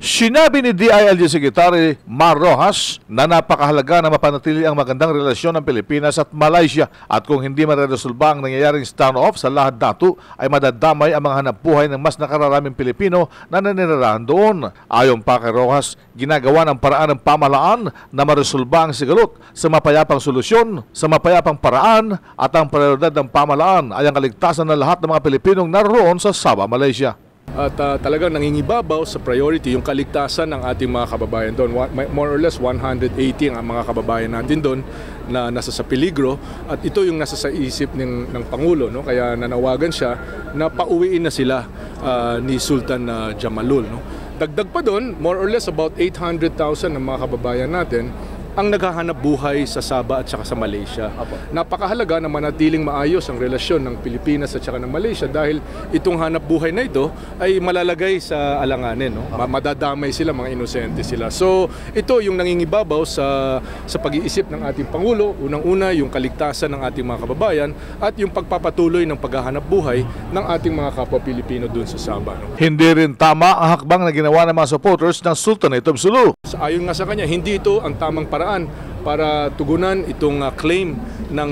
Sinabi ni DILG Secretary Mar Rojas na napakahalaga na mapanatili ang magandang relasyon ng Pilipinas at Malaysia at kung hindi mareresolba ang nangyayaring standoff sa Lahad Datu ay madadamay ang mga hanapbuhay ng mas nakararaming Pilipino na naninirahan doon. Ayon pa kay Rojas, ginagawa ng paraan ng pamahalaan na maresolba ang sigalot sa mapayapang solusyon, sa mapayapang paraan at ang prioridad ng pamahalaan ay ang kaligtasan ng lahat ng mga Pilipinong naroon sa Sabah, Malaysia. At talagang nangingibabaw sa priority yung kaligtasan ng ating mga kababayan doon. More or less 180 ang mga kababayan natin doon na nasa sa peligro at ito yung nasa sa isip ng Pangulo, no? Kaya nanawagan siya na pauwiin na sila ni Sultan Jamalul, no? Dagdag pa doon, more or less about 800,000 ng mga kababayan natin ang naghahanap buhay sa Sabah at saka sa Malaysia. Napakahalaga na manatiling maayos ang relasyon ng Pilipinas at saka ng Malaysia dahil itong hanap buhay na ito ay malalagay sa alanganin, no? Madadamay sila, mga inosente sila. So ito yung nangingibabaw sa pag-iisip ng ating Pangulo. Unang-una yung kaligtasan ng ating mga kababayan at yung pagpapatuloy ng paghahanap buhay ng ating mga kapwa Pilipino dun sa Sabah, no? Hindi rin tama ang hakbang na ginawa ng mga supporters ng Sultanate of Sulu. Ayon nga sa kanya, hindi ito ang tamang paraan para tugunan itong claim ng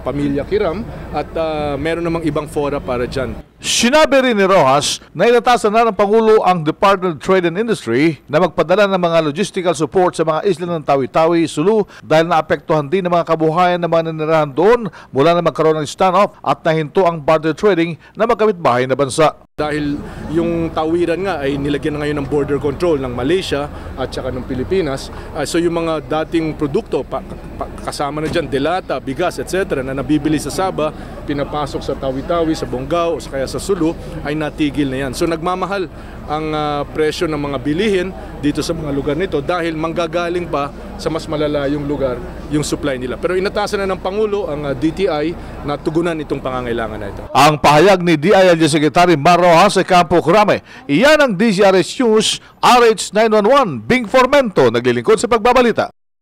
pamilya Kiram at meron namang ibang fora para dyan. Sinabi rin ni Rojas na inatasan na ng Pangulo ang Department of Trade and Industry na magpadala ng mga logistical support sa mga isla ng Tawi-Tawi, Sulu dahil naapektuhan din ng mga kabuhayan ng mga nanirahan doon mula na magkaroon ng standoff at nahinto ang barter trading na magkamit bahay na bansa. Dahil yung tawiran nga ay nilagyan na ngayon ng border control ng Malaysia at saka ng Pilipinas. So yung mga dating produkto, kasama na dyan, delata, bigas, etc. na nabibili sa Sabah, pinapasok sa Tawi-Tawi, sa Bonggao o kaya sa Sulu, ay natigil na yan. So nagmamahal ang presyo ng mga bilihin dito sa mga lugar nito dahil manggagaling pa sa mas malalayong lugar yung supply nila. Pero inatasan na ng Pangulo ang DTI na tugunan itong pangangailangan na ito. Ang pahayag ni DILG Secretary Mar Rojas sa Campo Crame. Iyan ang DZRH News, RH911, Bing Formento, naglilingkod sa pagbabalita.